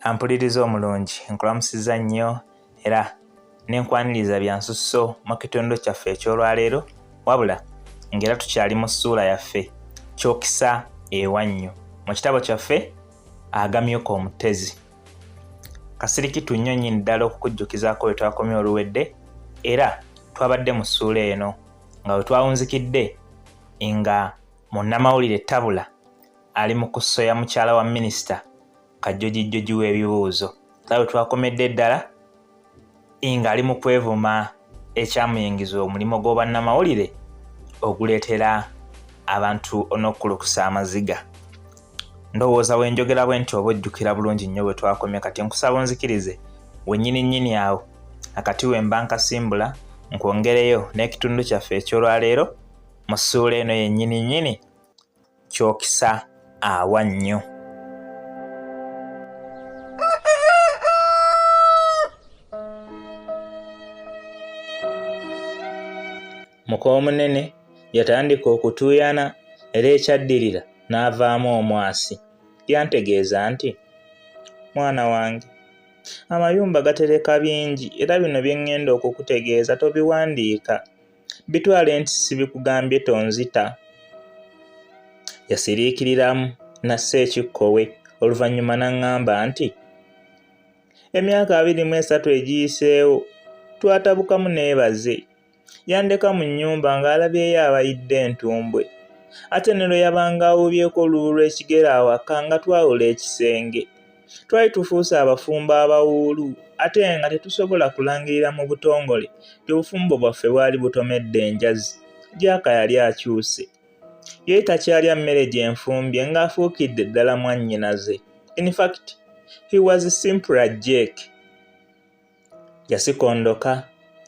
Ampuliriza omulungi nkulamusizza nnyo era nenkwaniriza bya nsusso mu kitundu kyaffe eky'olwaleero wabula ng'era tukyali mu ssuula yaffe kyokisa ewannyo mu kitabo kyaffe agamyuka omutezi. Kasirikitu nnyo nnyini ddala okukujjukizaako we twakomye oluwedde era twabadde mu ssuula eno nga we twawunzikidde nga munnamawulire Tabula ali mu kusoya mukyala wa minisita kajjojijjoji w'ebibuuzo. Tawe twakomedde ddala nga ali mu kwevuma ekyamuyingiza omulimo gw'obwannamawulire oguleetera abantu n'okukulukusa amaziga. Ndowooza bwe njogera bwe nti oba ojjukira bulungi nnyo bwe twakomye, kati nkusaba onzikirize wennyini awo akati we mba nkasimbula nkwongereyo n'ekitundu kyaffe eky'olwaleero mu ssuula eno yennyini kyokisa awannyo. Muka omunene yatandika okutuuyana era ekyaddirira n'avaamu omwasi. Yantegeeza nti, mwana wange, amayumba gatereka bingi era bino bye ŋŋenda okukutegeeza tobiwandiika, bitwale nti sibikugambye tonzita. Yasiriikiriramu nassa ekikkowe oluvannyuma n'aŋŋamba nti, emyaka 23 egiyiseewo twatabukamu neebaze. Yandeka mu nnyumba ng'alabyeyo abayidde entumbwe, ate ne lwe yabanga awubyeko olubu lw'ekigere awaka nga twawula ekisenge. Twali tufuuse abafumbo abawuulu ate nga tetusobola kulangirira mu butongole nti obufumbo bwaffe bwali butomedde enjazi. Jaaka yali akyuse, yali takyalya mmere gyenfumbye ng'afuukidde ddala mwannyinaze. In fact, he was simple as Jack. Yasikondoka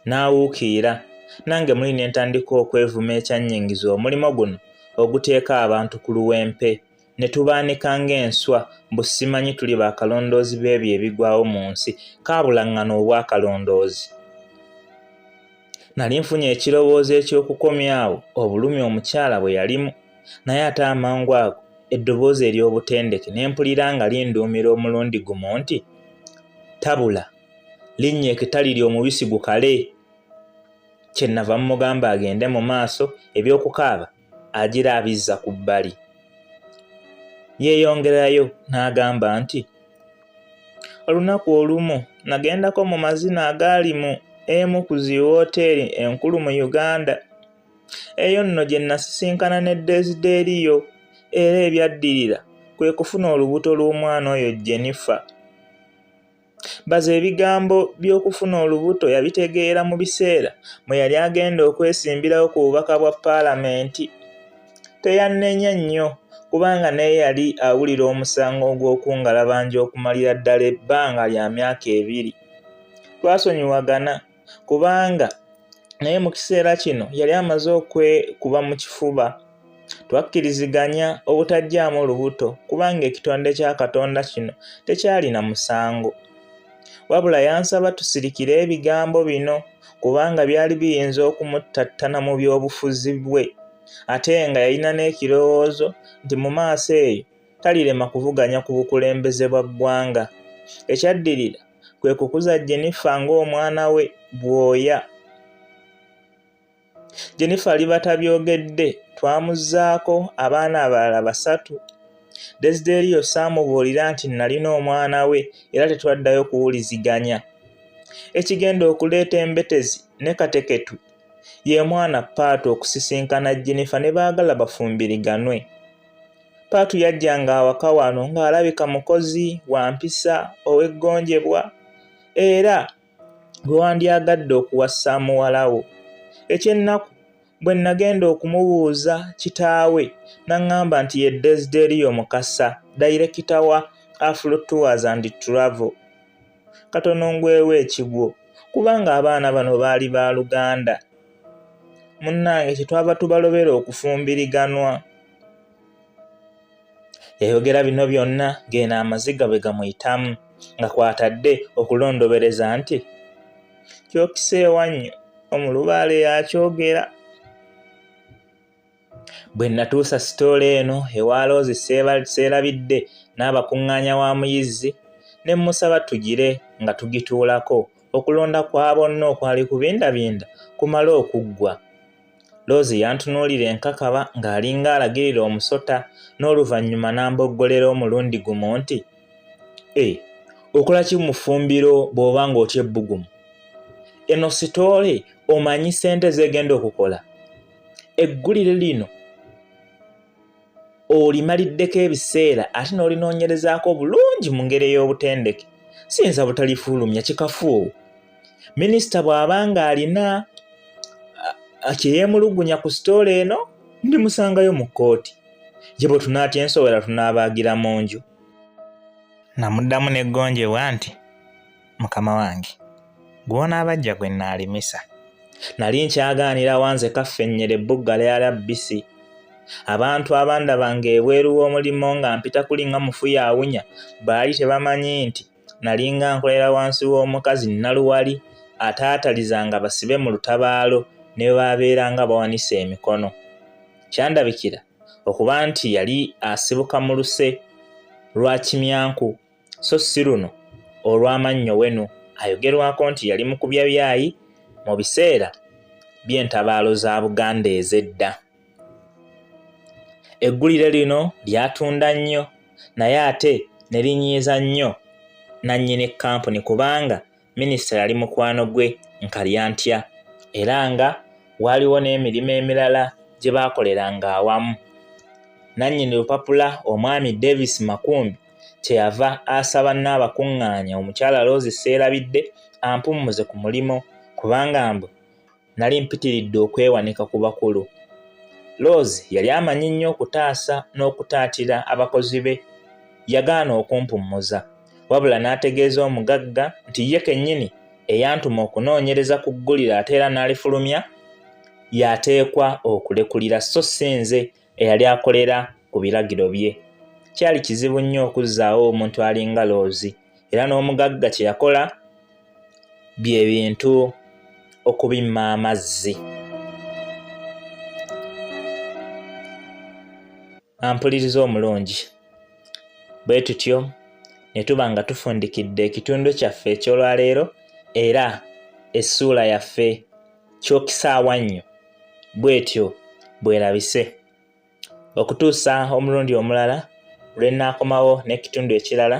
n'awuukira, nange muli ne ntandika okwevuma ekyannyingiza omulimo guno oguteeka abantu ku luwempe, ne tubaanika ng'enswa mbu simanyi tuli baakalondoozi b'ebyo ebigwawo mu nsi, kaabulaŋŋana obwakalondoozi. Nali nfunye ekirowoozo eky'okukomyawo obulumi omukyala bwe yalimu, naye ate amangu ago eddoboozi ery'obutendeke ne mpulira nga linduumira omulundi gumu nti, Tabula, linnya ekitali ly'omubisi gukale. Kye nnava mmugamba agende mu maaso, eby'okukaaba agira abizza ku bbali. Yeeyongerayo n'agamba nti, olunaku olumu nagendako mu mazina agaali mu emu ku zi wooteeri enkulu mu Uganda. Eyo nno gye nasisinkana ne Desideriyo, era ebyaddirira kwe kufuna olubuto lw'omwana oyo Jennifer. Baza ebigambo by'okufuna olubuto yabitegeera mu biseera mwe yali agenda okwesimbirawo ku bubaka bwa Paalamenti. Teyannenya nnyo kubanga naye yali awulira omusango ogw'okungalabanja okumalira ddala ebbanga lya myaka 2. Twasonyiwagana kubanga naye mu kiseera kino yali amaze okwekuba mu kifuba. Twakkiriziganya obutajjaamu olubuto kubanga ekitonde kya Katonda kino tekyalina musango. Wabula yansaba tusirikire ebigambo bino kubanga byali biyinza okumuttattana mu by'obufuzi bwe, ate nga yalina n'ekirowoozo nti mu maaso eyo talirema kuvuganya ku bukulembeze bwa ggwanga. Ekyaddirira kwe kukuza Jennifer ng'omwana we bw'oya. Jennifer aliba tabyogedde, twamuzzaako abaana abalala 3. Desideriyo saamubuulira nti nalina omwana we era tetwaddayo kuwuliziganya. Ekigenda okuleeta embetezi ne kateketu ye mwana Paatu okusisinkana Jennifer ne baagala bafumbiriganwe. Paatu yajjanga awaka wano ng'alabika mukozi wa mpisa ow'eggonjebwa era gwe wandyagadde okuwassa muwala wo. Ekyennaku bwe nagenda okumubuuza kitaawe n'aŋŋamba nti ye Desideriyo Mukasa, dayirekita wa Afro Tours and Travel. Katono ngwewo ekigwo kubanga abaana bano baali ba Luganda. Munnange kyetwava tubalobera okufumbiriganwa. Yayogera bino byonna ng'eno amaziga bwe gamuyitamu nga kwatadde okulondobereza nti, kyokisa ewannyo omulubaale yakyogera. Bwe natuusa sitoola eno ewa Loozi Seerabidde n'abakuŋŋaanya wa Muyizzi, ne mmusaba tugire nga tugituulako okulonda kwa bonna okwali kubindabinda kumale okuggwa. Loozi yantunuulira enkakaba ng'alinga alagirira omusota n'oluvannyuma n'amboggolera omulundi gumu nti, okola ki mu ffumbiro bw'oba ng'otya ebbugumu? Eno sitoole omanyi ssente zegenda okukola? Eggulire lino olimaliddeko ebiseera ate n'olinoonyerezaako bulungi mu ngeri ey'obutendeke. Siyinza butalifulumya kikafuuwo. Minisita bw'aba ng'alina kyeyeemulugunya ku sitoole eno, ndimusangayo mu kkooti. Gye bwe tunaatya ensowera tunaabaagira mu nju. Namuddamu n'eggonjebwa nti, mukama wange, gw'onaabajja gwe naalimisa. Nali nkyagaanira wanze kaffennyera ebbugga lya LBC. Abantu abandaba ng'ebweru w'omulimo nga mpita kuli nga mufu yaawunya baali tebamanyi nti nalinga nkolera wansi w'omukazi Naluwali ataatalizanga basibe mu lutabaalo ne baabeeranga bawanise emikono. Kyandabikira okuba nti yali asibuka mu luse lwa Kimyanku so si luno olw'amannyo wenu ayogerwako nti yali mu kubya byayi mu biseera by'entabaalo za Buganda ez'edda. Eggulire lino lyatunda nnyo naye ate ne linyiiza nnyo nannyini kkampuni kubanga minisita yali mukwano gwe nkalyantya era nga waaliwo n'emirimu emirala gye baakoleranga awamu. Nannyini lupapula omwami Davis Makumbi kyeyava asaba Nnaabakuŋŋaanya omukyala Rose Sseerabidde ampummuze ku mulimo kubanga mbu nali mpitiridde okwewanika ku bakulu. Rose yali amanyi nnyo okutaasa n'okutaatira abakozi be. Yagaana okumpummuza wabula n'ategeeza omugagga nti ye kennyini eyantuma okunoonyereza ku ggulire ate era n'alifulumya yateekwa okulekulira so si nze eyali akolera ku biragiro bye. Kyali kizibu nnyo okuzzaawo omuntu alinga Rose era n'omugagga kye yakola bye bintu okubimma amazzi. Ampuliriza omulungi, bwe tutyo ne tuba nga tufundikidde ekitundu kyaffe eky'olwaleero era essuula yaffe kyokisaawa nnyo bw'etyo bwerabise. Okutuusa omulundi omulala lwe nnaakomawo n'ekitundu ekirala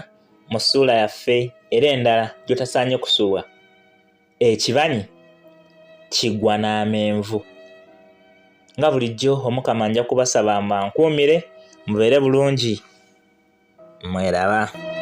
mu ssuula yaffe era endala gy'otasaanye kusuuwa. Ekibanyi kigwa n'amenvu. Nga bulijjo Omukama nja kubasaba mbankuumire mubeere bulungi. Mweraba.